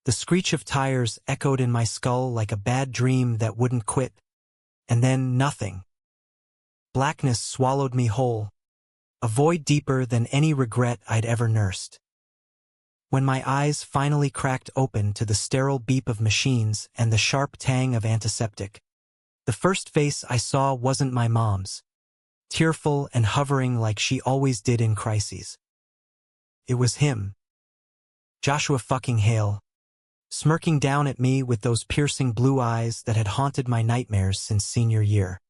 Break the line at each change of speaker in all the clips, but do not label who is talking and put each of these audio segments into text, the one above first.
The screech of tires echoed in my skull like a bad dream that wouldn't quit. And then nothing. Blackness swallowed me whole, a void deeper than any regret I'd ever nursed. When my eyes finally cracked open to the sterile beep of machines and the sharp tang of antiseptic, the first face I saw wasn't my mom's, tearful and hovering like she always did in crises. It was him. Joshua fucking Hale, smirking down at me with those piercing blue eyes that had haunted my nightmares since senior year.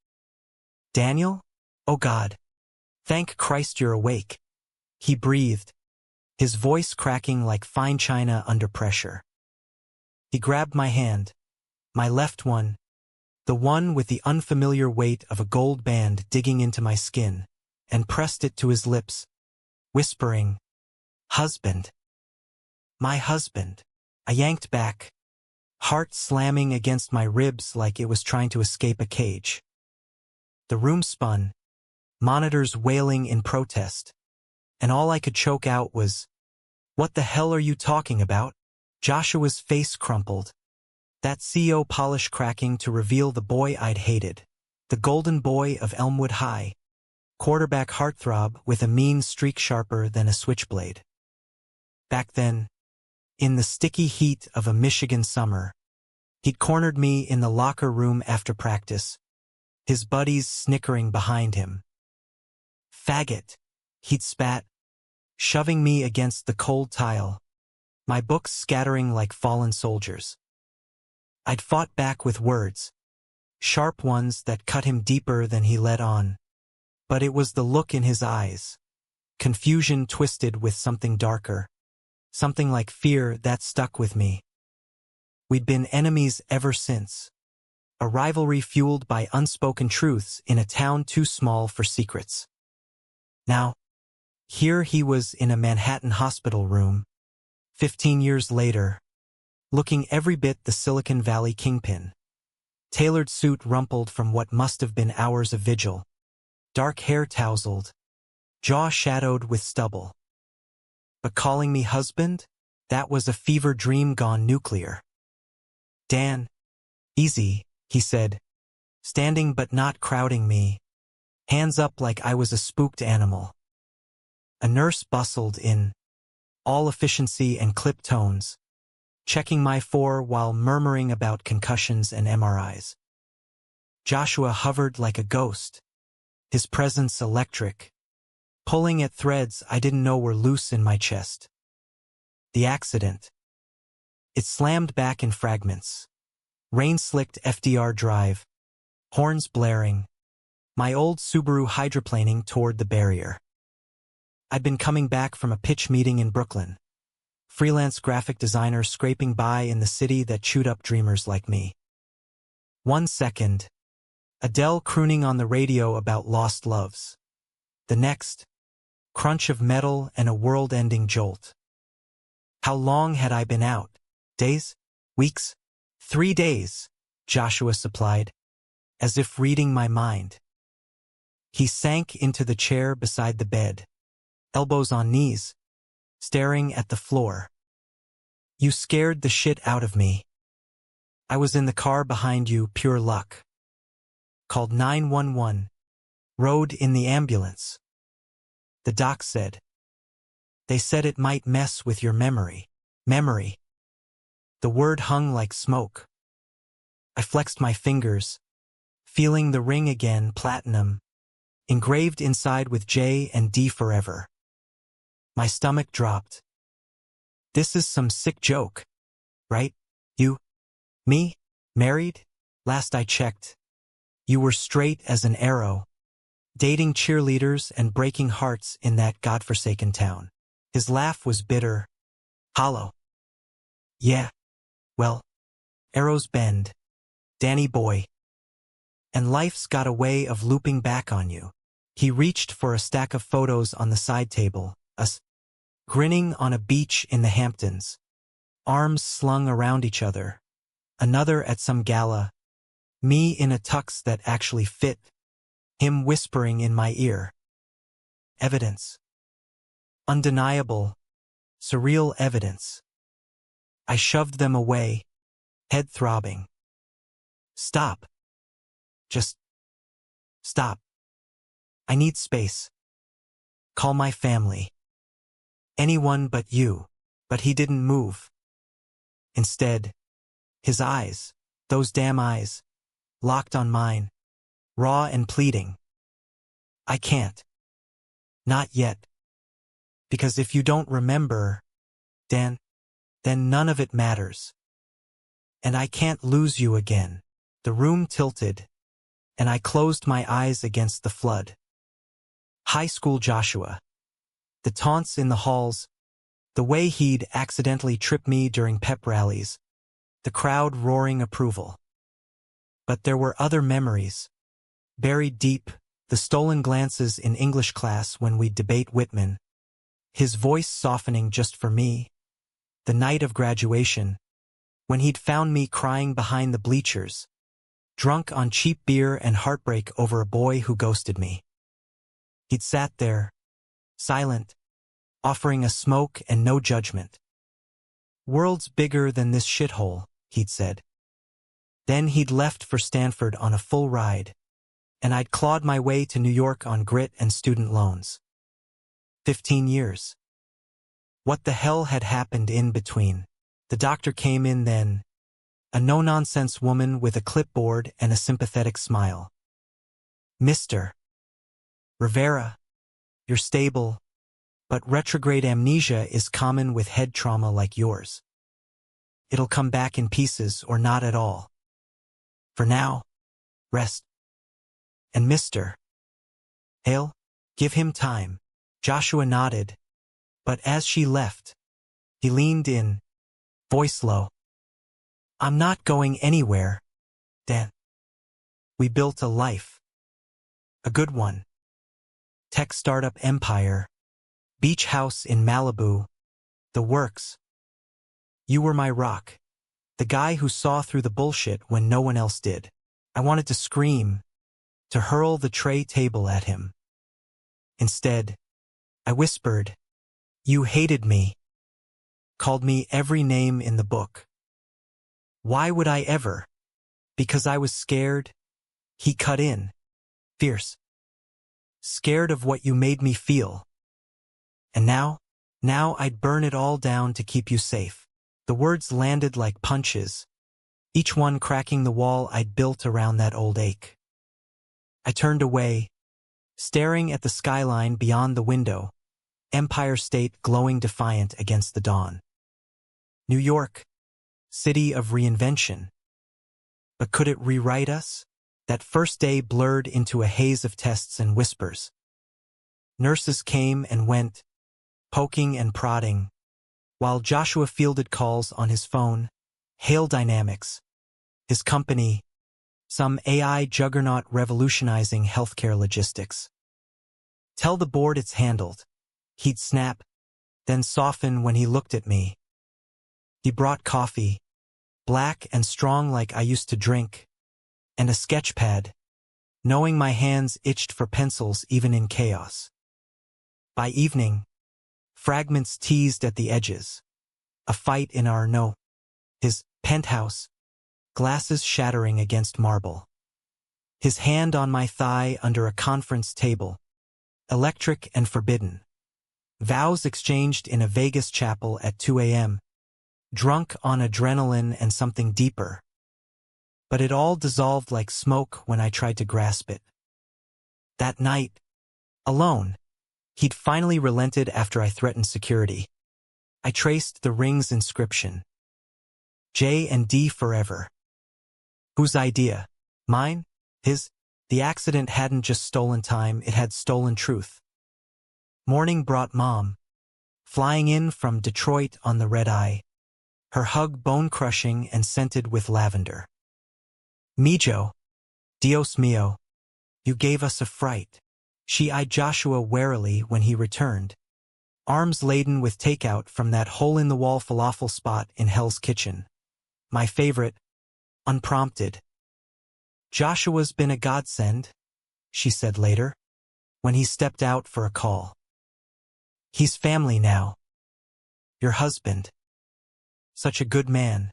Daniel? Oh God. Thank Christ you're awake. He breathed, his voice cracking like fine china under pressure. He grabbed my hand, my left one, the one with the unfamiliar weight of a gold band digging into my skin, and pressed it to his lips, whispering, "Husband." My husband. I yanked back, heart slamming against my ribs like it was trying to escape a cage. The room spun, monitors wailing in protest, and all I could choke out was, "What the hell are you talking about?" Joshua's face crumpled, that CO polish cracking to reveal the boy I'd hated, the golden boy of Elmwood High, quarterback heartthrob with a mean streak sharper than a switchblade. Back then, in the sticky heat of a Michigan summer, he'd cornered me in the locker room after practice, his buddies snickering behind him. "Faggot," he'd spat, shoving me against the cold tile, my books scattering like fallen soldiers. I'd fought back with words, sharp ones that cut him deeper than he let on. But it was the look in his eyes, confusion twisted with something darker, something like fear that stuck with me. We'd been enemies ever since, a rivalry fueled by unspoken truths in a town too small for secrets. Now, here he was in a Manhattan hospital room, 15 years later, looking every bit the Silicon Valley kingpin. Tailored suit rumpled from what must have been hours of vigil, dark hair tousled, jaw shadowed with stubble. But calling me husband? That was a fever dream gone nuclear. "Dan, easy," he said, standing but not crowding me, hands up like I was a spooked animal. A nurse bustled in, all efficiency and clip tones, checking my four while murmuring about concussions and MRIs. Joshua hovered like a ghost, his presence electric, pulling at threads I didn't know were loose in my chest. The accident. It slammed back in fragments. Rain-slicked FDR drive, horns blaring, my old Subaru hydroplaning toward the barrier. I'd been coming back from a pitch meeting in Brooklyn, freelance graphic designer scraping by in the city that chewed up dreamers like me. 1 second, Adele crooning on the radio about lost loves. The next, crunch of metal and a world-ending jolt. How long had I been out? Days? Weeks? 3 days, Joshua supplied, as if reading my mind. He sank into the chair beside the bed, elbows on knees, staring at the floor. "You scared the shit out of me. I was in the car behind you, pure luck. Called 911. Rode in the ambulance. The doc said. They said it might mess with your memory." Memory. The word hung like smoke. I flexed my fingers, feeling the ring again, platinum, engraved inside with J and D forever. My stomach dropped. "This is some sick joke, right? You, me, married? Last I checked, you were straight as an arrow, dating cheerleaders and breaking hearts in that godforsaken town." His laugh was bitter, hollow. "Yeah, well, arrows bend, Danny boy. And life's got a way of looping back on you." He reached for a stack of photos on the side table, us grinning on a beach in the Hamptons, arms slung around each other, another at some gala, me in a tux that actually fit, him whispering in my ear. Evidence. Undeniable, surreal evidence. I shoved them away, head throbbing. Stop. Just stop. I need space. Call my family. Anyone but you. But he didn't move. Instead, his eyes, those damn eyes, locked on mine, raw and pleading. I can't. Not yet. Because if you don't remember, then none of it matters. And I can't lose you again. The room tilted, and I closed my eyes against the flood. High school Joshua. The taunts in the halls, the way he'd accidentally trip me during pep rallies, the crowd roaring approval. But there were other memories. Buried deep, the stolen glances in English class when we'd debate Whitman, his voice softening just for me, the night of graduation, when he'd found me crying behind the bleachers, drunk on cheap beer and heartbreak over a boy who ghosted me. He'd sat there, silent, offering a smoke and no judgment. World's bigger than this shithole, he'd said. Then he'd left for Stanford on a full ride, and I'd clawed my way to New York on grit and student loans. 15 years. What the hell had happened in between? The doctor came in then, a no-nonsense woman with a clipboard and a sympathetic smile. Mr. Rivera, you're stable, but retrograde amnesia is common with head trauma like yours. It'll come back in pieces or not at all. For now, rest. And Mr. Hale, give him time. Joshua nodded, but as she left, he leaned in, voice low. I'm not going anywhere, Dan. We built a life. A good one. Tech startup empire. Beach house in Malibu. The works. You were my rock. The guy who saw through the bullshit when no one else did. I wanted to scream, to hurl the tray table at him. Instead, I whispered, you hated me. Called me every name in the book. Why would I ever? Because I was scared. He cut in. Fierce. Scared of what you made me feel. And now I'd burn it all down to keep you safe. The words landed like punches, each one cracking the wall I'd built around that old ache. I turned away, staring at the skyline beyond the window, Empire State glowing defiant against the dawn. New York, city of reinvention. But could it rewrite us? That first day blurred into a haze of tests and whispers. Nurses came and went, poking and prodding, while Joshua fielded calls on his phone. Hale Dynamics, his company, some AI juggernaut revolutionizing healthcare logistics. Tell the board it's handled. He'd snap, then soften when he looked at me. He brought coffee, black and strong like I used to drink, and a sketch pad, knowing my hands itched for pencils even in chaos. By evening, fragments teased at the edges. A fight in our his penthouse, glasses shattering against marble. His hand on my thigh under a conference table, electric and forbidden. Vows exchanged in a Vegas chapel at 2 a.m., drunk on adrenaline and something deeper. But it all dissolved like smoke when I tried to grasp it. That night, alone, he'd finally relented after I threatened security. I traced the ring's inscription. J and D forever. Whose idea? Mine? His? The accident hadn't just stolen time, it had stolen truth. Morning brought Mom, flying in from Detroit on the red-eye, her hug bone-crushing and scented with lavender. Mijo, Dios mío, you gave us a fright. She eyed Joshua warily when he returned, arms laden with takeout from that hole-in-the-wall falafel spot in Hell's Kitchen. My favorite, unprompted. Joshua's been a godsend, she said later, when he stepped out for a call. He's family now. Your husband. Such a good man.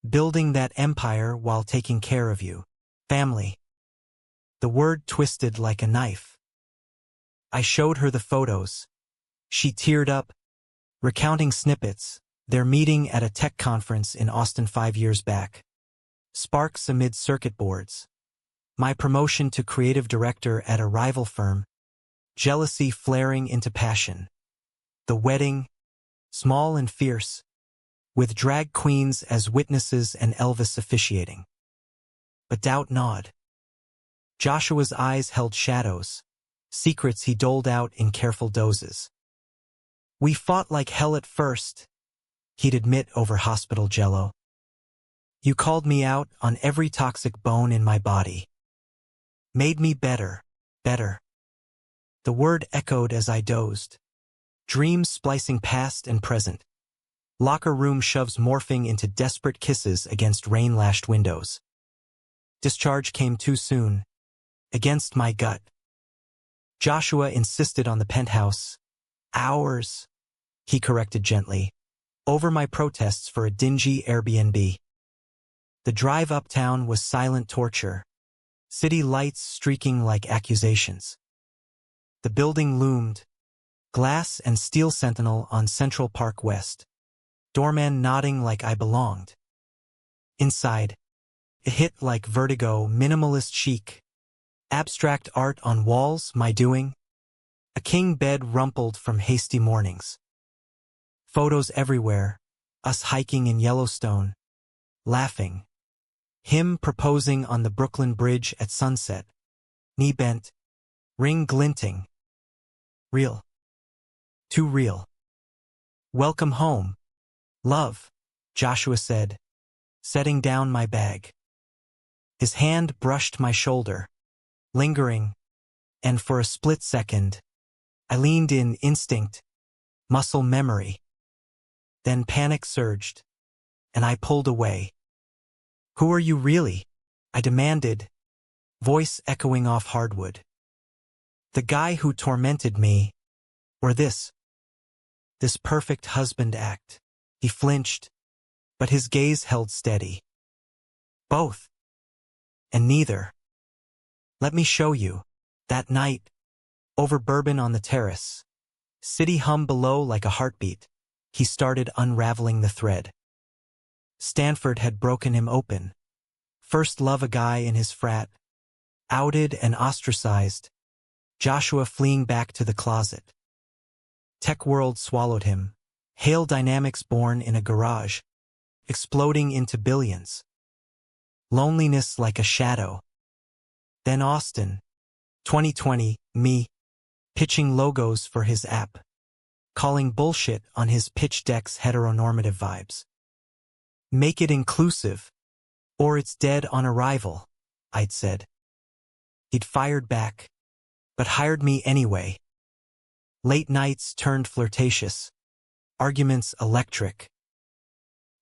Building that empire while taking care of you. Family. The word twisted like a knife. I showed her the photos. She teared up, recounting snippets, their meeting at a tech conference in Austin 5 years back. Sparks amid circuit boards. My promotion to creative director at a rival firm. Jealousy flaring into passion. The wedding, small and fierce, with drag queens as witnesses and Elvis officiating. But doubt gnawed. Joshua's eyes held shadows, secrets he doled out in careful doses. We fought like hell at first, he'd admit over hospital jello. You called me out on every toxic bone in my body. Made me better, better. The word echoed as I dozed. Dreams splicing past and present. Locker room shoves morphing into desperate kisses against rain-lashed windows. Discharge came too soon. Against my gut. Joshua insisted on the penthouse. Hours, he corrected gently, over my protests for a dingy Airbnb. The drive uptown was silent torture. City lights streaking like accusations. The building loomed, glass and steel sentinel on Central Park West. Doorman nodding like I belonged. Inside, it hit like vertigo, minimalist chic. Abstract art on walls, my doing. A king bed rumpled from hasty mornings. Photos everywhere, us hiking in Yellowstone, laughing. Him proposing on the Brooklyn Bridge at sunset. Knee bent, ring glinting. Real. Too real. Welcome home. Love, Joshua said, setting down my bag. His hand brushed my shoulder, lingering, and for a split second, I leaned in instinct, muscle memory. Then panic surged, and I pulled away. Who are you really? I demanded, voice echoing off hardwood. The guy who tormented me, or this perfect husband act. He flinched, but his gaze held steady. Both. And neither. Let me show you. That night, over bourbon on the terrace, city hum below like a heartbeat, he started unraveling the thread. Stanford had broken him open. First love a guy in his frat. Outed and ostracized. Joshua fleeing back to the closet. Tech world swallowed him. Hail dynamics born in a garage. Exploding into billions. Loneliness like a shadow. Then Austin. 2020, me. Pitching logos for his app. Calling bullshit on his pitch deck's heteronormative vibes. Make it inclusive, or it's dead on arrival, I'd said. He'd fired back, but hired me anyway. Late nights turned flirtatious. Arguments electric.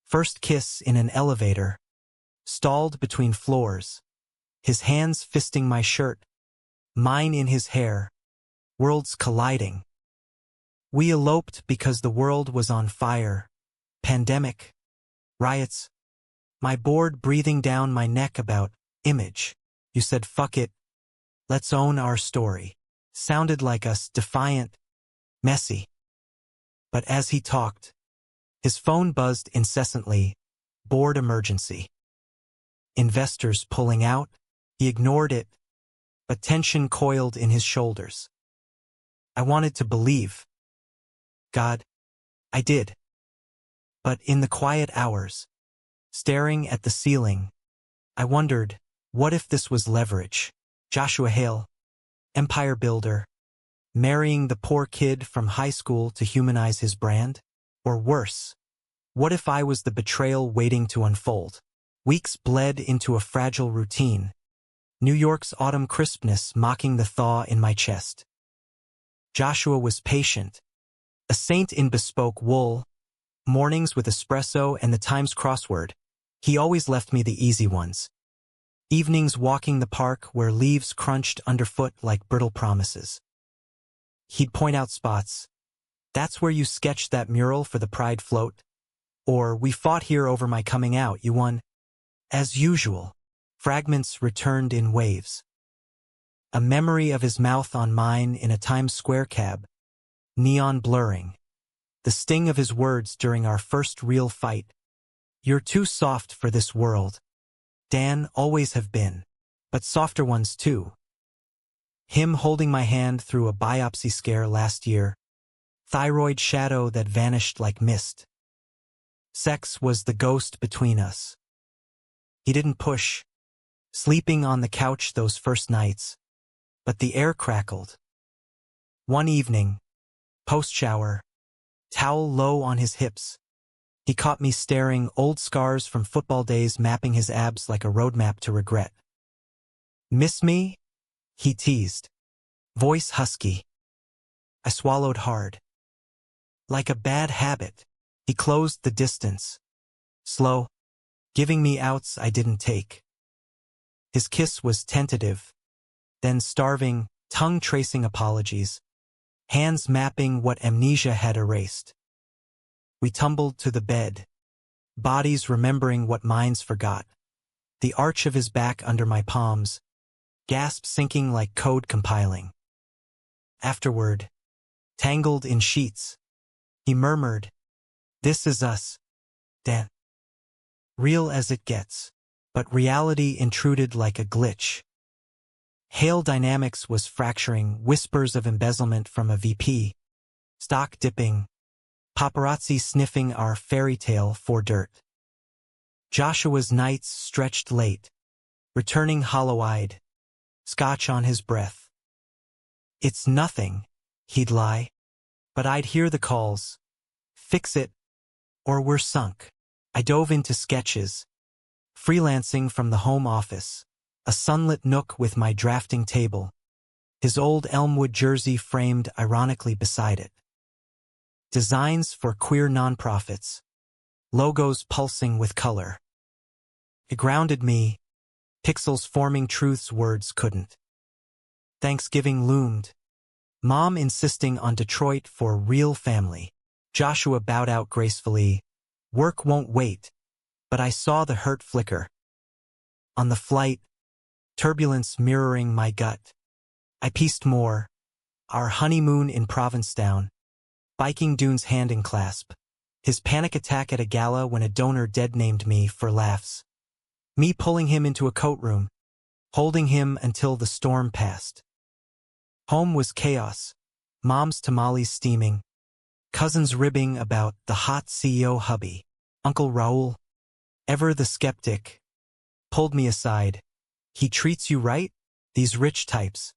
First kiss in an elevator. Stalled between floors. His hands fisting my shirt. Mine in his hair. Worlds colliding. We eloped because the world was on fire. Pandemic. Riots. My board breathing down my neck about image. You said fuck it. Let's own our story. Sounded like us, defiant. Messy. But as he talked, his phone buzzed incessantly. Board emergency. Investors pulling out. He ignored it, but tension coiled in his shoulders. I wanted to believe. God, I did. But in the quiet hours, staring at the ceiling, I wondered, what if this was leverage? Joshua Hale, empire builder, marrying the poor kid from high school to humanize his brand? Or worse, what if I was the betrayal waiting to unfold? Weeks bled into a fragile routine. New York's autumn crispness mocking the thaw in my chest. Joshua was patient, a saint in bespoke wool, mornings with espresso and the Times crossword. He always left me the easy ones. Evenings walking the park where leaves crunched underfoot like brittle promises. He'd point out spots. That's where you sketched that mural for the Pride float. Or, we fought here over my coming out, you won. As usual. Fragments returned in waves. A memory of his mouth on mine in a Times Square cab. Neon blurring. The sting of his words during our first real fight. You're too soft for this world. Dan, always have been. But softer ones too. Him holding my hand through a biopsy scare last year. Thyroid shadow that vanished like mist. Sex was the ghost between us. He didn't push. Sleeping on the couch those first nights. But the air crackled. One evening, post-shower, towel low on his hips, he caught me staring, old scars from football days mapping his abs like a roadmap to regret. Miss me? He teased. Voice husky. I swallowed hard. Like a bad habit, he closed the distance. Slow, giving me outs I didn't take. His kiss was tentative, then starving, tongue-tracing apologies, hands mapping what amnesia had erased. We tumbled to the bed, bodies remembering what minds forgot. The arch of his back under my palms, gasp sinking like code compiling. Afterward, tangled in sheets, he murmured, "This is us, Dan." Real as it gets, but reality intruded like a glitch. Hail dynamics was fracturing, whispers of embezzlement from a VP, stock dipping, paparazzi sniffing our fairy tale for dirt. Joshua's nights stretched late, returning hollow-eyed, scotch on his breath. It's nothing, he'd lie, but I'd hear the calls, fix it, or we're sunk. I dove into sketches, freelancing from the home office, a sunlit nook with my drafting table, his old Elmwood jersey framed ironically beside it. Designs for queer nonprofits, logos pulsing with color. It grounded me, pixels forming truths words couldn't. Thanksgiving loomed, Mom insisting on Detroit for real family. Joshua bowed out gracefully, work won't wait, but I saw the hurt flicker. On the flight, turbulence mirroring my gut. I pieced more, our honeymoon in Provincetown, biking Dune's hand in clasp, his panic attack at a gala when a donor dead-named me for laughs, me pulling him into a coat room, holding him until the storm passed. Home was chaos, Mom's tamales steaming, cousins ribbing about the hot CEO hubby. Uncle Raul, ever the skeptic, pulled me aside. He treats you right? These rich types.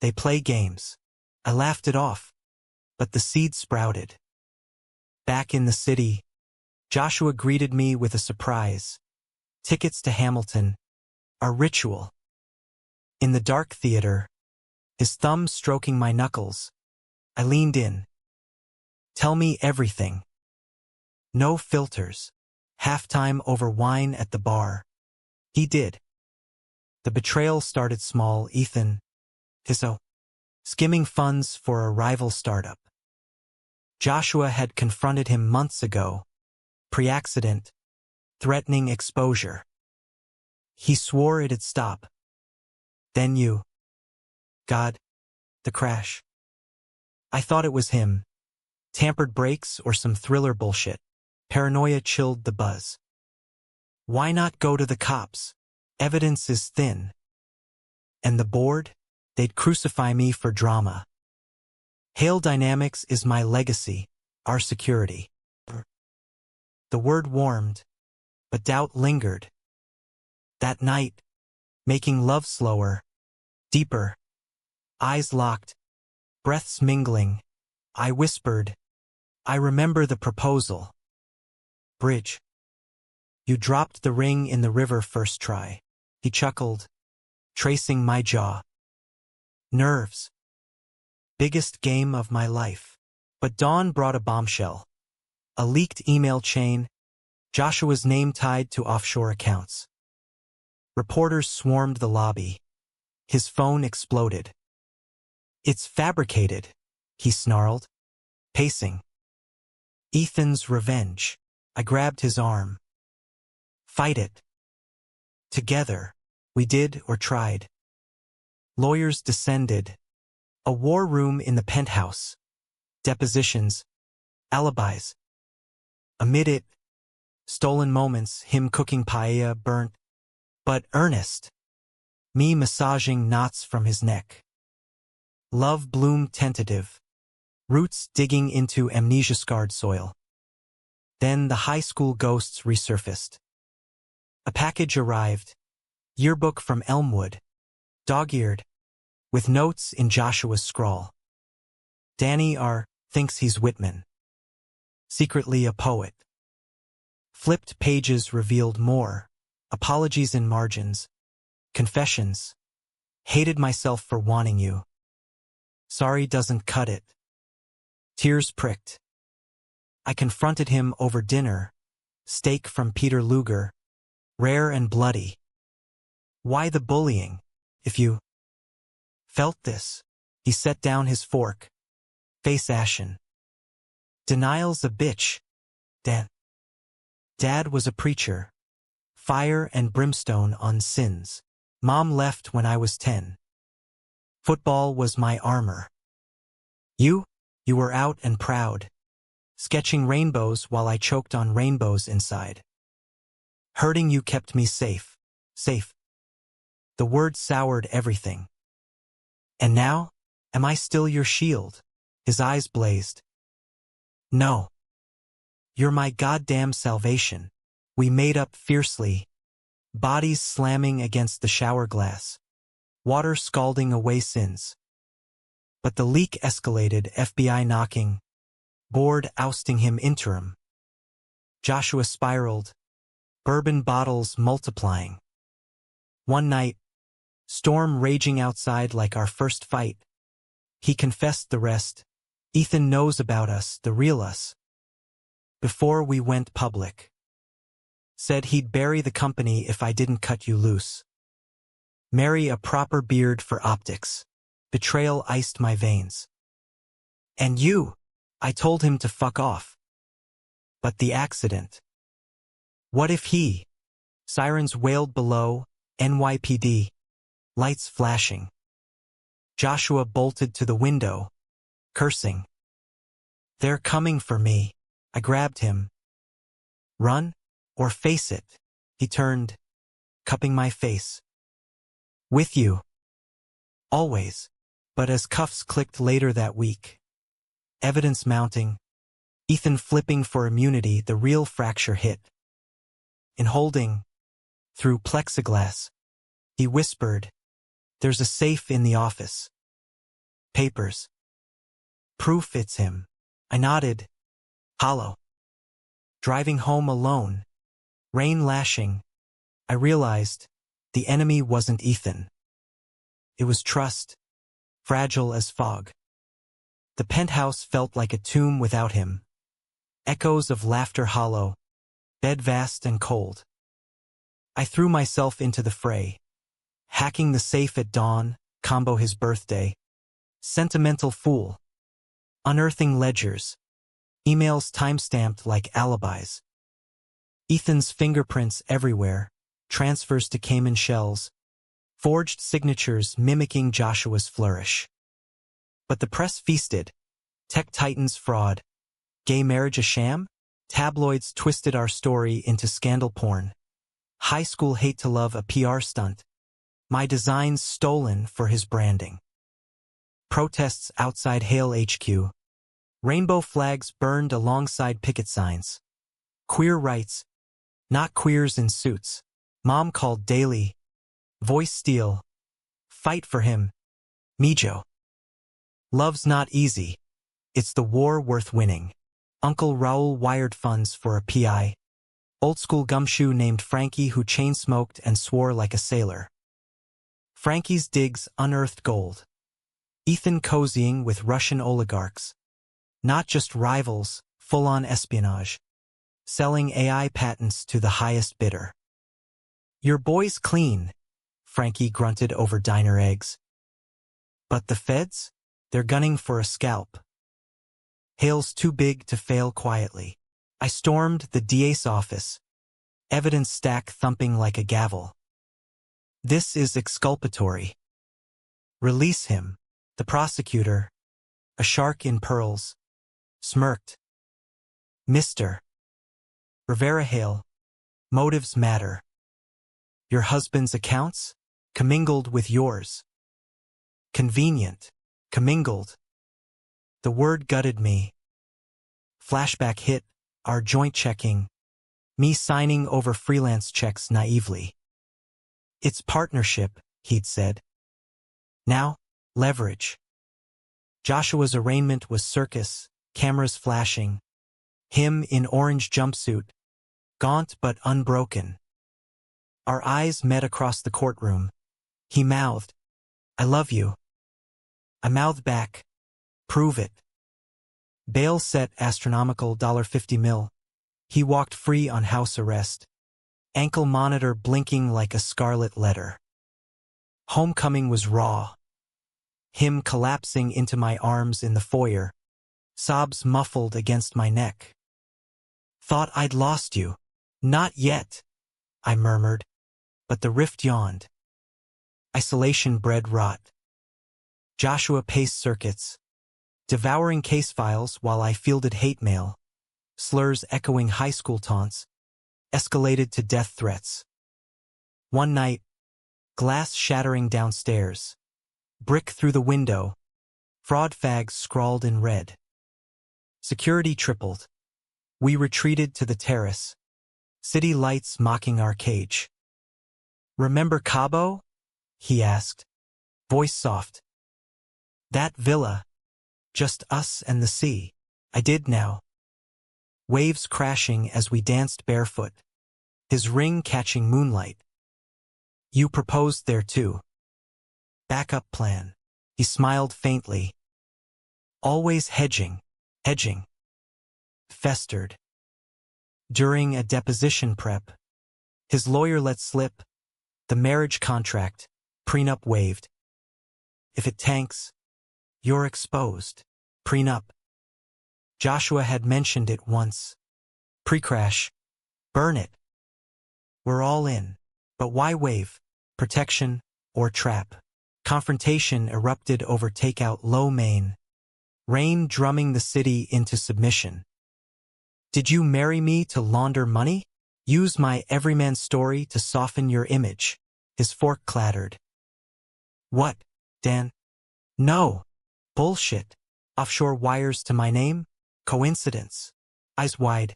They play games. I laughed it off, but the seed sprouted. Back in the city, Joshua greeted me with a surprise. Tickets to Hamilton, our ritual. In the dark theater, his thumb stroking my knuckles, I leaned in. Tell me everything. No filters. Halftime over wine at the bar. He did. The betrayal started small, Ethan. Skimming funds for a rival startup. Joshua had confronted him months ago, pre-accident, threatening exposure. He swore it'd stop. Then you. God. The crash. I thought it was him. Tampered brakes or some thriller bullshit. Paranoia chilled the buzz. Why not go to the cops? Evidence is thin. And the board? They'd crucify me for drama. Hail Dynamics is my legacy, our security. The word warmed, but doubt lingered. That night, making love slower, deeper, eyes locked, breaths mingling, I whispered, I remember the proposal. Bridge. You dropped the ring in the river first try. He chuckled, tracing my jaw. Nerves. Biggest game of my life. But dawn brought a bombshell. A leaked email chain, Joshua's name tied to offshore accounts. Reporters swarmed the lobby. His phone exploded. It's fabricated, he snarled, pacing. Ethan's revenge. I grabbed his arm. Fight it. Together. We did or tried. Lawyers descended. A war room in the penthouse. Depositions. Alibis. Amid it, stolen moments, him cooking paella burnt, but earnest. Me massaging knots from his neck. Love bloomed tentative. Roots digging into amnesia-scarred soil. Then the high school ghosts resurfaced. A package arrived. Yearbook from Elmwood. Dog-eared. With notes in Joshua's scrawl. Danny R. thinks he's Whitman. Secretly a poet. Flipped pages revealed more. Apologies in margins. Confessions. Hated myself for wanting you. Sorry doesn't cut it. Tears pricked. I confronted him over dinner. Steak from Peter Luger. Rare and bloody. Why the bullying? If you felt this. He set down his fork. Face ashen. Denial's a bitch. Dad was a preacher. Fire and brimstone on sins. Mom left when I was 10. Football was my armor. You were out and proud. Sketching rainbows while I choked on rainbows inside. Hurting you kept me safe. Safe. The word soured everything. And now, am I still your shield? His eyes blazed. No. You're my goddamn salvation. We made up fiercely. Bodies slamming against the shower glass. Water scalding away sins. But the leak escalated, FBI knocking. Board ousting him interim. Joshua spiraled. Bourbon bottles multiplying. One night, storm raging outside like our first fight. He confessed the rest. Ethan knows about us, the real us. Before we went public. Said he'd bury the company if I didn't cut you loose. Marry a proper beard for optics. Betrayal iced my veins. And you, I told him to fuck off. But the accident. What if he? Sirens wailed below, NYPD. Lights flashing. Joshua bolted to the window, cursing. They're coming for me. I grabbed him. Run, or face it. He turned, cupping my face. With you. Always. But as cuffs clicked later that week. Evidence mounting. Ethan flipping for immunity, the real fracture hit. In holding, through plexiglass, he whispered, there's a safe in the office. Papers. Proof it's him. I nodded. Hollow. Driving home alone. Rain lashing. I realized the enemy wasn't Ethan. It was trust. Fragile as fog. The penthouse felt like a tomb without him. Echoes of laughter hollow. Bed vast and cold. I threw myself into the fray. Hacking the safe at dawn, combo his birthday. Sentimental fool. Unearthing ledgers. Emails timestamped like alibis. Ethan's fingerprints everywhere. Transfers to Cayman shells. Forged signatures mimicking Joshua's flourish. But the press feasted. Tech titans fraud. Gay marriage a sham? Tabloids twisted our story into scandal porn. High school hate to love a PR stunt. My designs stolen for his branding. Protests outside Hale HQ. Rainbow flags burned alongside picket signs. Queer rights. Not queers in suits. Mom called daily. Voice steel. Fight for him. Mijo. Love's not easy. It's the war worth winning. Uncle Raul wired funds for a PI. Old school gumshoe named Frankie who chain-smoked and swore like a sailor. Frankie's digs unearthed gold. Ethan cozying with Russian oligarchs. Not just rivals, full-on espionage. Selling AI patents to the highest bidder. Your boy's clean, Frankie grunted over diner eggs. But the feds? They're gunning for a scalp. Hale's too big to fail quietly. I stormed the DA's office, evidence stack thumping like a gavel. This is exculpatory. Release him. The prosecutor, a shark in pearls, smirked. Mr. Rivera Hale, motives matter. Your husband's accounts? Commingled with yours. Convenient. Commingled. The word gutted me. Flashback hit, our joint checking, me signing over freelance checks naively. It's partnership, he'd said. Now, leverage. Joshua's arraignment was circus, cameras flashing. Him in orange jumpsuit, gaunt but unbroken. Our eyes met across the courtroom. He mouthed, "I love you." I mouthed back, "Prove it." Bail set astronomical $50 million. He walked free on house arrest. Ankle monitor blinking like a scarlet letter. Homecoming was raw. Him collapsing into my arms in the foyer. Sobs muffled against my neck. Thought I'd lost you. Not yet, I murmured, but the rift yawned. Isolation bred rot. Joshua paced circuits, devouring case files while I fielded hate mail, slurs echoing high school taunts, escalated to death threats. One night, glass shattering downstairs, brick through the window, fraud fags scrawled in red. Security tripled. We retreated to the terrace, city lights mocking our cage. Remember Cabo? He asked, voice soft. That villa, just us and the sea. I did now. Waves crashing as we danced barefoot, his ring catching moonlight. You proposed there too. Backup plan. He smiled faintly. Always hedging. Festered. During a deposition prep, his lawyer let slip the marriage contract, prenup waived. If it tanks, you're exposed. Prenup. Joshua had mentioned it once. Pre-crash. Burn it. We're all in. But why waive? Protection or trap? Confrontation erupted over takeout low main. Rain drumming the city into submission. Did you marry me to launder money? Use my everyman story to soften your image. His fork clattered. What, Dan? No. Bullshit. Offshore wires to my name? Coincidence. Eyes wide.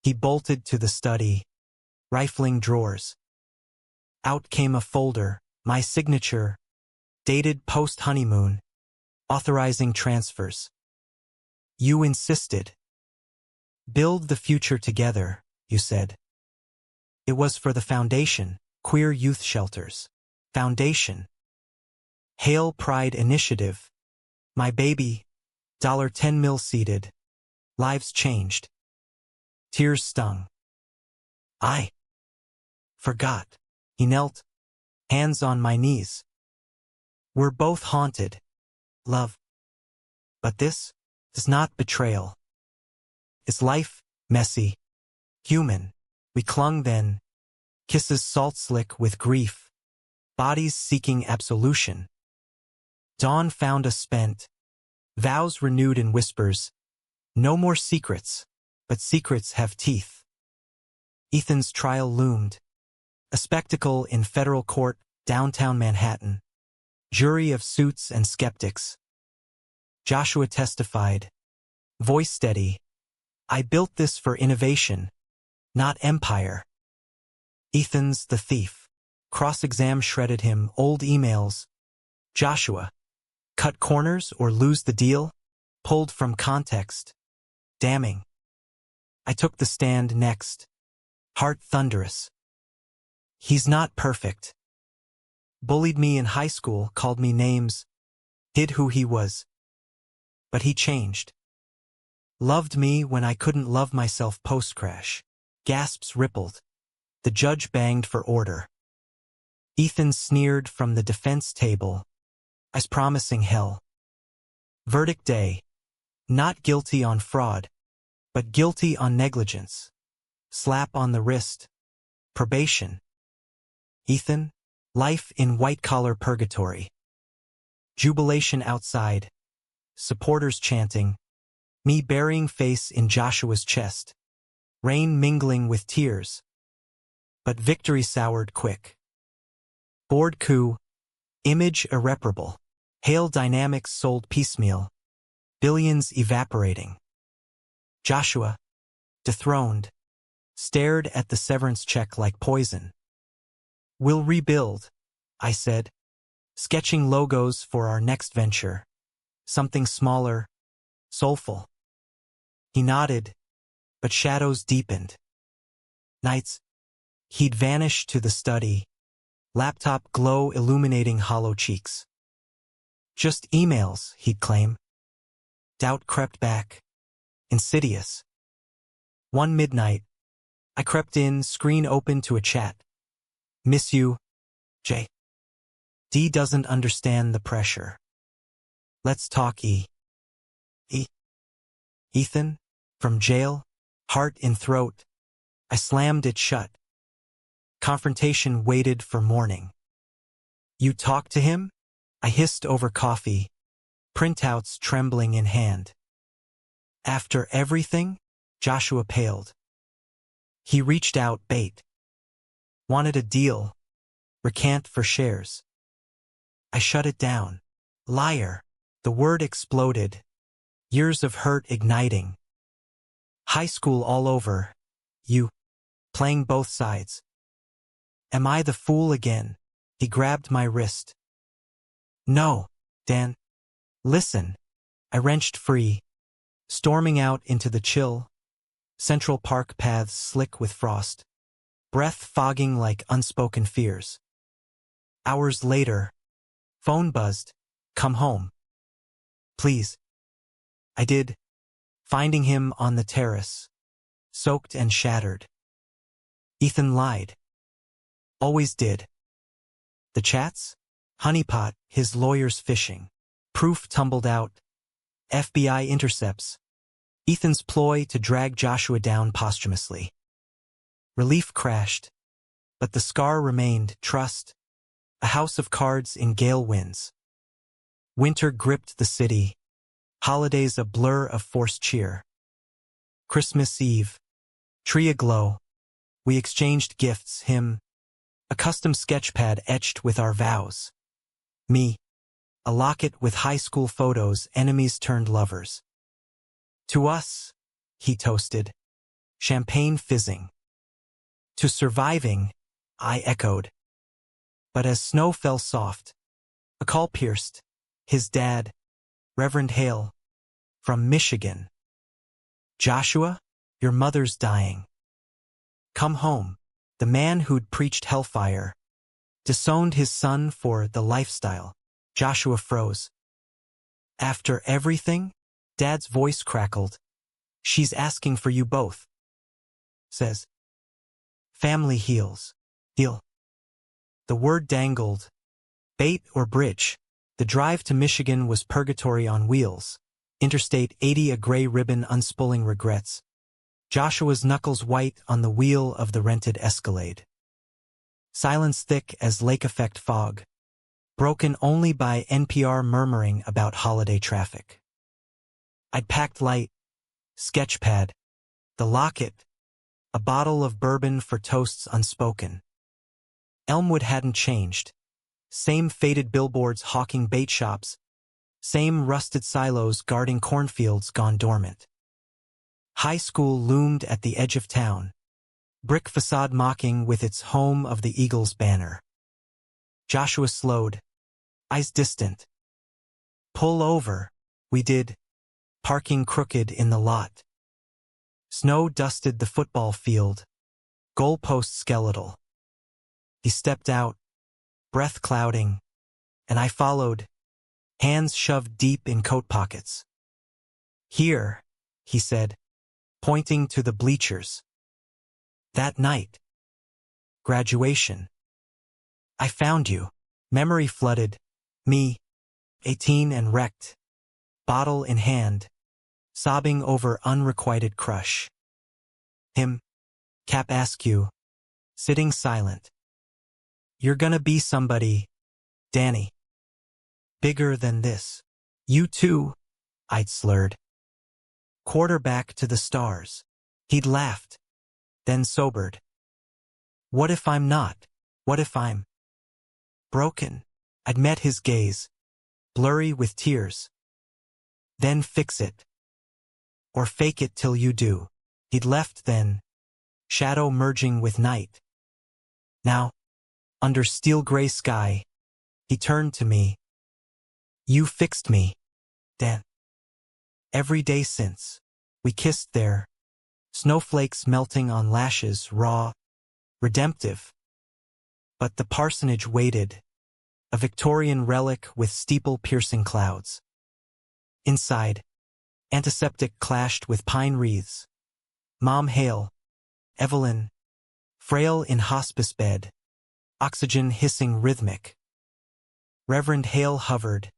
He bolted to the study, rifling drawers. Out came a folder, my signature, dated post-honeymoon, authorizing transfers. You insisted. Build the future together, you said. It was for the foundation, queer youth shelters. Foundation. Hale Pride Initiative. My baby, $10 million seeded. Lives changed. Tears stung. I forgot. He knelt, hands on my knees. We're both haunted, love. But this is not betrayal. It's life, messy, human. We clung then, kisses salt slick with grief, bodies seeking absolution. Dawn found us spent, vows renewed in whispers. No more secrets, but secrets have teeth. Ethan's trial loomed. A spectacle in federal court, downtown Manhattan. Jury of suits and skeptics. Joshua testified. Voice steady. I built this for innovation, not empire. Ethan's the thief. Cross-exam shredded him, old emails. Joshua. Cut corners or lose the deal? Pulled from context. Damning. I took the stand next. Heart thunderous. He's not perfect. Bullied me in high school, called me names, hid who he was. But he changed. Loved me when I couldn't love myself post-crash. Gasps rippled. The judge banged for order. Ethan sneered from the defense table, as promising hell. Verdict day. Not guilty on fraud, but guilty on negligence. Slap on the wrist. Probation. Ethan, life in white-collar purgatory. Jubilation outside. Supporters chanting. Me burying face in Joshua's chest. Rain mingling with tears. But victory soured quick. Board coup. Image irreparable. Hail dynamics sold piecemeal. Billions evaporating. Joshua, dethroned, stared at the severance check like poison. We'll rebuild, I said, sketching logos for our next venture. Something smaller, soulful. He nodded, but shadows deepened. Nights, he'd vanish to the study, laptop glow illuminating hollow cheeks. Just emails, he'd claim. Doubt crept back, insidious. One midnight, I crept in, screen open to a chat. Miss you, J. D doesn't understand the pressure. Let's talk, E. Ethan, from jail, heart in throat. I slammed it shut. Confrontation waited for morning. You talked to him? I hissed over coffee, printouts trembling in hand. After everything, Joshua paled. He reached out bait. Wanted a deal. Recant for shares. I shut it down. Liar. The word exploded. Years of hurt igniting. High school all over. You. Playing both sides. Am I the fool again? He grabbed my wrist. No, Dan. Listen. I wrenched free, storming out into the chill. Central Park paths slick with frost. Breath fogging like unspoken fears. Hours later, phone buzzed. Come home. Please. I did, finding him on the terrace, soaked and shattered. Ethan lied. Always did. The chats? Honeypot, his lawyers fishing. Proof tumbled out. FBI intercepts. Ethan's ploy to drag Joshua down posthumously. Relief crashed, but the scar remained, trust. A house of cards in gale winds. Winter gripped the city. Holidays a blur of forced cheer. Christmas Eve. Tree aglow. We exchanged gifts, him. A custom sketchpad etched with our vows. Me. A locket with high school photos, enemies turned lovers. To us, he toasted. Champagne fizzing. To surviving, I echoed. But as snow fell soft, a call pierced. His dad, Reverend Hale, from Michigan. Joshua, your mother's dying. Come home. The man who'd preached hellfire, disowned his son for the lifestyle. Joshua froze. After everything? Dad's voice crackled. She's asking for you both. Says. Family heals. Deal. The word dangled. Bait or bridge. The drive to Michigan was purgatory on wheels. Interstate 80 a gray ribbon unspooling regrets. Joshua's knuckles white on the wheel of the rented Escalade. Silence thick as lake effect fog. Broken only by NPR murmuring about holiday traffic. I'd packed light, sketchpad, the locket, a bottle of bourbon for toasts unspoken. Elmwood hadn't changed. Same faded billboards hawking bait shops, same rusted silos guarding cornfields gone dormant. High school loomed at the edge of town, brick facade mocking with its home of the Eagles banner. Joshua slowed, eyes distant. Pull over, we did, parking crooked in the lot. Snow dusted the football field, goalpost skeletal. He stepped out, breath clouding, and I followed, hands shoved deep in coat pockets. Here, he said, pointing to the bleachers. That night. Graduation. I found you. Memory flooded. Me, 18 and wrecked. Bottle in hand. sobbing over unrequited crush. Him, Cap Askew, sitting silent. You're gonna be somebody, Danny. Bigger than this. You too, I'd slurred. Quarterback to the stars. He'd laughed, then sobered. What if I'm not? What if I'm broken? I'd met his gaze, blurry with tears. Then fix it. Or fake it till you do. He'd left then, shadow merging with night. Now, under steel-gray sky, he turned to me. You fixed me, Dan. Every day since, we kissed there, snowflakes melting on lashes, raw, redemptive. But the parsonage waited, a Victorian relic with steeple-piercing clouds. Inside, antiseptic clashed with pine wreaths. Mom Hale, Evelyn, frail in hospice bed, oxygen hissing rhythmic. Reverend Hale hovered,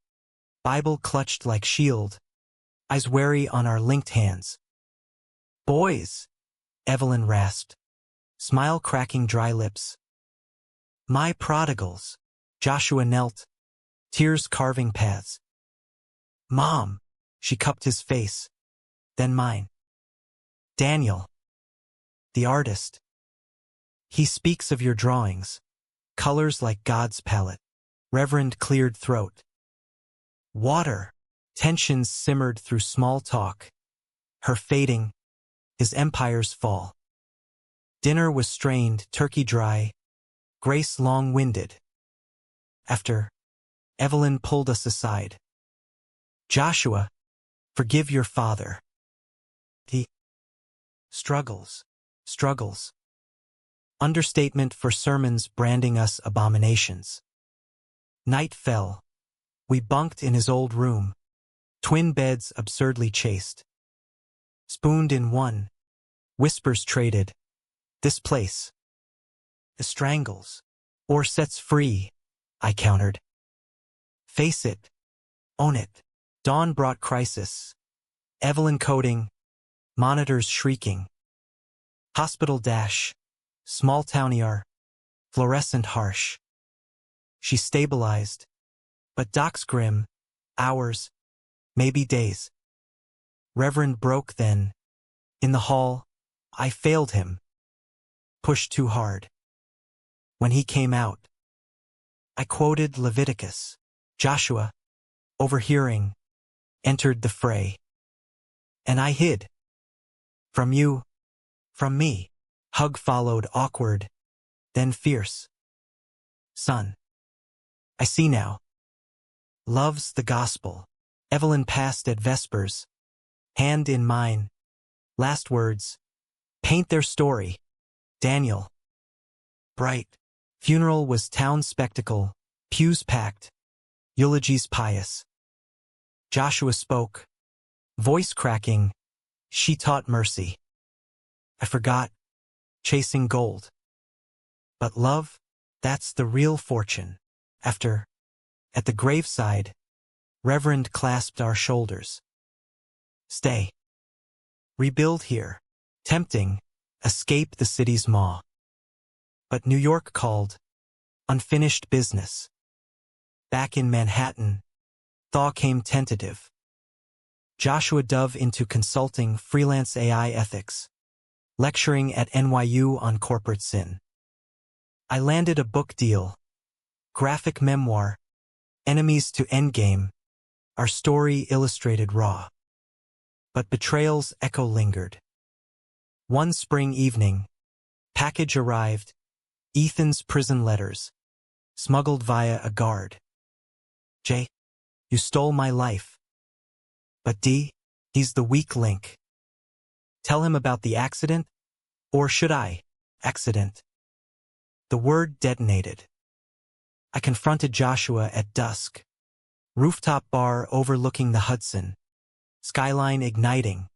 Bible clutched like shield, eyes wary on our linked hands. Boys, Evelyn rasped, smile cracking dry lips. My prodigals, Joshua knelt, tears carving paths. Mom, she cupped his face, then mine. Daniel, the artist. He speaks of your drawings, colors like God's palette. Reverend cleared throat. Water, tensions simmered through small talk. Her fading, his empire's fall. Dinner was strained, turkey dry, Grace long-winded. After, Evelyn pulled us aside. Joshua, forgive your father. He struggles. Understatement for sermons branding us abominations. Night fell. We bunked in his old room, twin beds absurdly chaste. Spooned in one, whispers traded. This place strangles or sets free, I countered. Face it, own it. Dawn brought crisis. Evelyn coding, monitors shrieking. Hospital dash, small town ER, fluorescent harsh. She stabilized, but Doc's grim, hours, maybe days. Reverend broke then. In the hall, I failed him. Pushed too hard. When he came out, I quoted Leviticus. Joshua, overhearing, entered the fray. And I hid. From you, from me. Hug followed, awkward, then fierce. Son, I see now. Love's the gospel. Evelyn passed at vespers, hand in mine. Last words, paint their story. Daniel. Bright. Funeral was town spectacle, pews packed, eulogies pious. Joshua spoke, voice cracking, she taught mercy. I forgot, chasing gold. But love, that's the real fortune. After, at the graveside, Reverend clasped our shoulders. Stay. Rebuild here. Tempting, escape the city's maw. But New York called. Unfinished business. Back in Manhattan, thaw came tentative. Joshua dove into consulting freelance AI ethics, lecturing at NYU on corporate sin. I landed a book deal. Graphic memoir, Enemies to Endgame, our story illustrated raw. But betrayals echo lingered. One spring evening, package arrived, Ethan's prison letters, smuggled via a guard. J, you stole my life. But D, he's the weak link. Tell him about the accident? Or should I? Accident. The word detonated. I confronted Joshua at dusk. Rooftop bar overlooking the Hudson. Skyline igniting.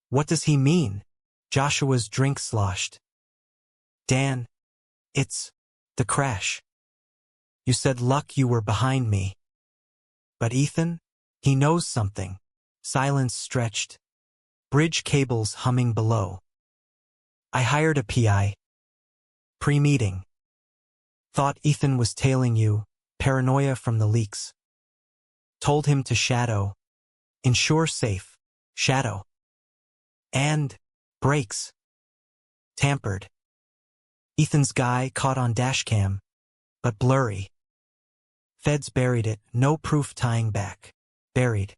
What does he mean? Joshua's drink sloshed. Dan, it's the crash. You said luck you were behind me. But Ethan, he knows something. Silence stretched. Bridge cables humming below. I hired a PI. Pre-meeting. Thought Ethan was tailing you, paranoia from the leaks. Told him to shadow. Ensure safe. Shadow. And brakes. Tampered. Ethan's guy caught on dashcam, but blurry. Feds buried it, no proof tying back. Buried.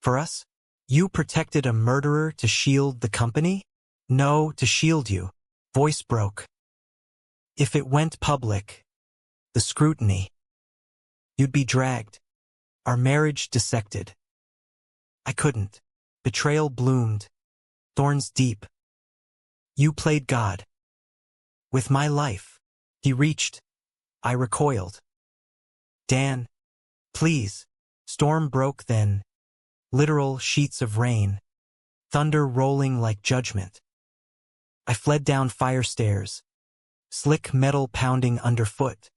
For us? You protected a murderer to shield the company? No, to shield you. Voice broke. If it went public, the scrutiny, you'd be dragged. Our marriage dissected. I couldn't. Betrayal bloomed. Thorns deep. You played God. With my life. He reached. I recoiled. Dan, please. Storm broke then. Literal sheets of rain. Thunder rolling like judgment. I fled down fire stairs. Slick metal pounding underfoot.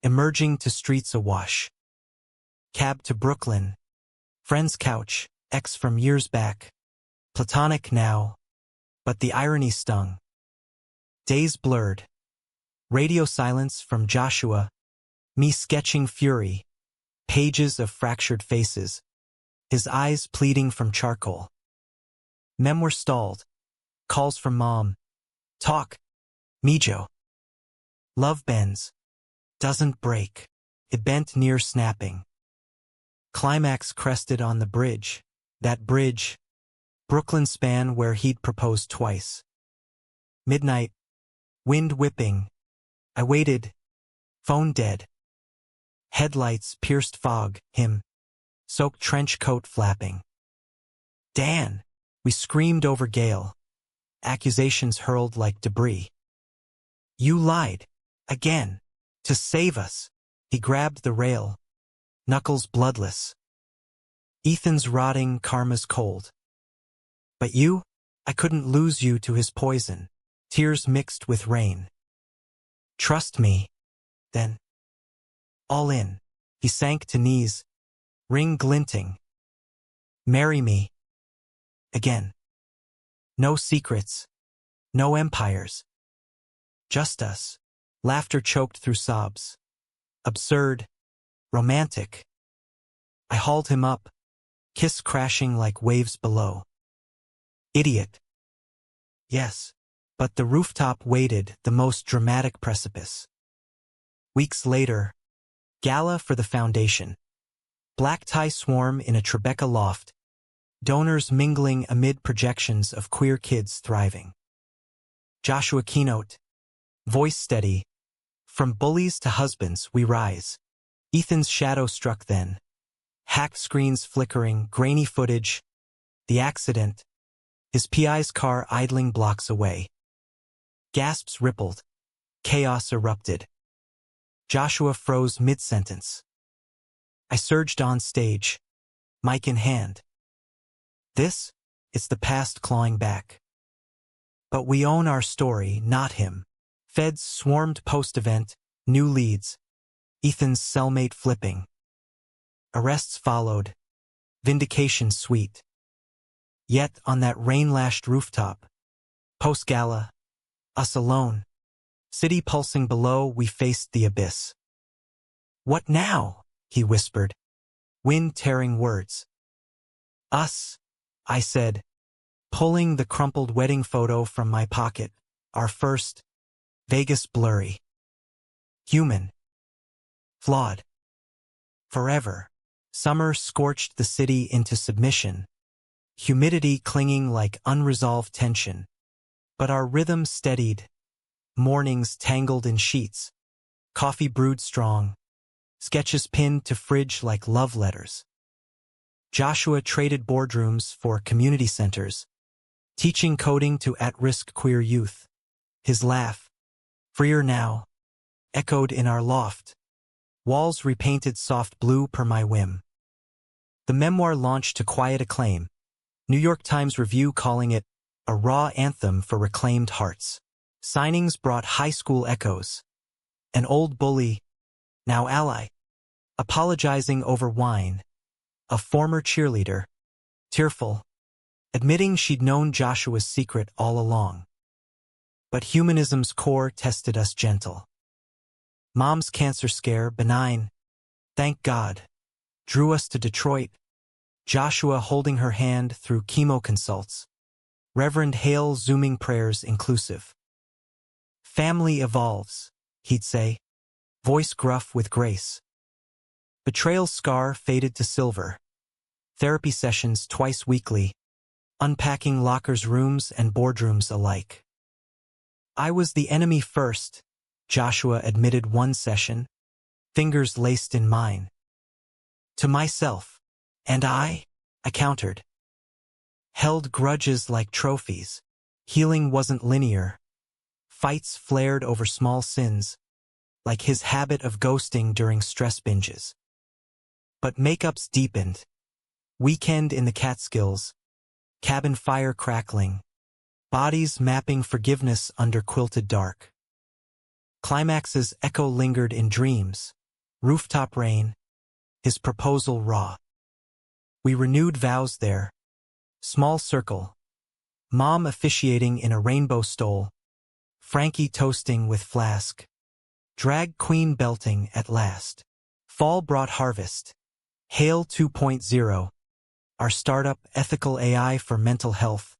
Emerging to streets awash. Cab to Brooklyn. Friend's couch, ex from years back. Platonic now. But the irony stung. Days blurred. Radio silence from Joshua. Me sketching fury. Pages of fractured faces. His eyes pleading from charcoal. Memoir stalled. Calls from mom. Talk. Mijo. Love bends. Doesn't break. It bent near snapping. Climax crested on the bridge. That bridge. Brooklyn span where he'd proposed twice. Midnight. Wind whipping. I waited. Phone dead. Headlights pierced fog. Him. Soaked trench coat flapping. Dan. We screamed over gale. Accusations hurled like debris. You lied. Again. To save us. He grabbed the rail. Knuckles bloodless. Ethan's rotting, karma's cold. But you? I couldn't lose you to his poison. Tears mixed with rain. Trust me. Then. All in. He sank to knees. Ring glinting. Marry me. Again. No secrets. No empires. Just us. Laughter choked through sobs. Absurd. Romantic. I hauled him up. Kiss crashing like waves below. Idiot. Yes. But the rooftop waited, the most dramatic precipice. Weeks later. Gala for the foundation. Black tie swarm in a Tribeca loft. Donors mingling amid projections of queer kids thriving. Joshua keynote. Voice steady. From bullies to husbands we rise. Ethan's shadow struck then. Hacked screens flickering, grainy footage. The accident. His PI's car idling blocks away. Gasps rippled. Chaos erupted. Joshua froze mid-sentence. I surged on stage. Mic in hand. This? It's the past clawing back. But we own our story, not him. Feds swarmed post-event, new leads. Ethan's cellmate flipping. Arrests followed. Vindication sweet. Yet on that rain-lashed rooftop. Post-gala. Us alone. City pulsing below, we faced the abyss. What now? He whispered. Wind-tearing words. Us, I said, pulling the crumpled wedding photo from my pocket. Our first. Vegas blurry. Human. Flawed. Forever. Summer scorched the city into submission. Humidity clinging like unresolved tension. But our rhythm steadied. Mornings tangled in sheets. Coffee brewed strong. Sketches pinned to fridge like love letters. Joshua traded boardrooms for community centers. Teaching coding to at-risk queer youth. His laugh. Freer now. Echoed in our loft. Walls repainted soft blue per my whim. The memoir launched to quiet acclaim. New York Times Review calling it a raw anthem for reclaimed hearts. Signings brought high school echoes. An old bully, now ally, apologizing over wine. A former cheerleader, tearful, admitting she'd known Joshua's secret all along. But humanism's core tested us gentle. Mom's cancer scare, benign, thank God, drew us to Detroit, Joshua holding her hand through chemo consults, Reverend Hale zooming prayers inclusive. Family evolves, he'd say, voice gruff with grace. Betrayal's scar faded to silver. Therapy sessions twice weekly, unpacking lockers, rooms, and boardrooms alike. I was the enemy first, Joshua admitted one session, fingers laced in mine. To myself. And I countered. Held grudges like trophies. Healing wasn't linear. Fights flared over small sins, like his habit of ghosting during stress binges. But makeups deepened. Weekend in the Catskills, cabin fire crackling, bodies mapping forgiveness under quilted dark. Climax's echo lingered in dreams, rooftop rain, his proposal raw. We renewed vows there, small circle, Mom officiating in a rainbow stole, Frankie toasting with flask, drag queen belting at last. Fall brought harvest. Hail 2.0, our startup ethical AI for mental health,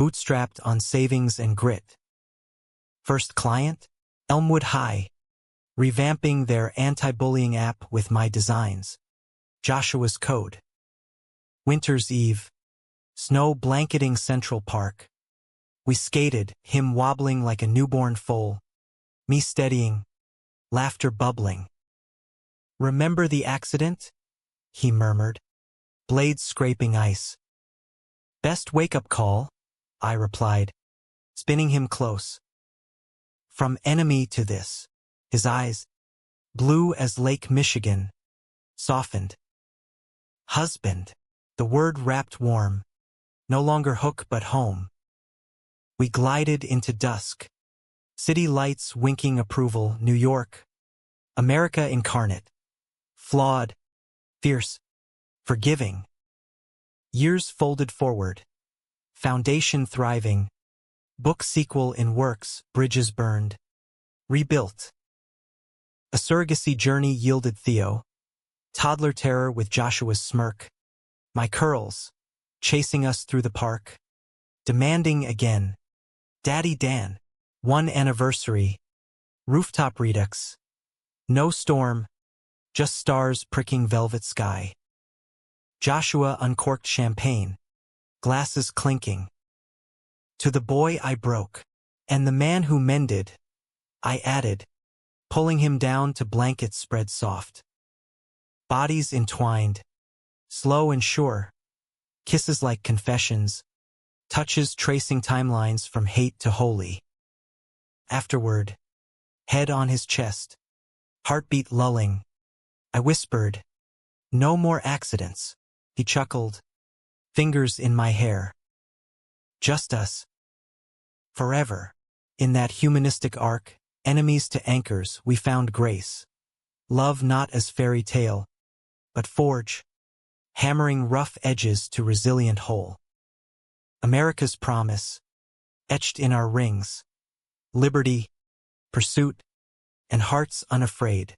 bootstrapped on savings and grit. First client? Elmwood High, revamping their anti-bullying app with my designs. Joshua's Code. Winter's Eve, snow blanketing Central Park. We skated, him wobbling like a newborn foal, me steadying, laughter bubbling. Remember the accident? He murmured, blades scraping ice. Best wake-up call, I replied, spinning him close. From enemy to this, his eyes, blue as Lake Michigan, softened. Husband, the word wrapped warm, no longer hook but home. We glided into dusk, city lights winking approval, New York, America incarnate, flawed, fierce, forgiving. Years folded forward, foundation thriving, book sequel in works, bridges burned, rebuilt. A surrogacy journey yielded Theo, toddler terror with Joshua's smirk, my curls, chasing us through the park, demanding again. Daddy Dan, one anniversary, rooftop redux, no storm, just stars pricking velvet sky. Joshua uncorked champagne, glasses clinking. To the boy I broke, and the man who mended, I added, pulling him down to blankets spread soft. Bodies entwined, slow and sure, kisses like confessions, touches tracing timelines from hate to holy. Afterward, head on his chest, heartbeat lulling, I whispered, no more accidents. He chuckled, fingers in my hair. Just us. Forever. In that humanistic arc, enemies to anchors, we found grace. Love not as fairy tale, but forge, hammering rough edges to resilient whole. America's promise, etched in our rings, liberty, pursuit, and hearts unafraid.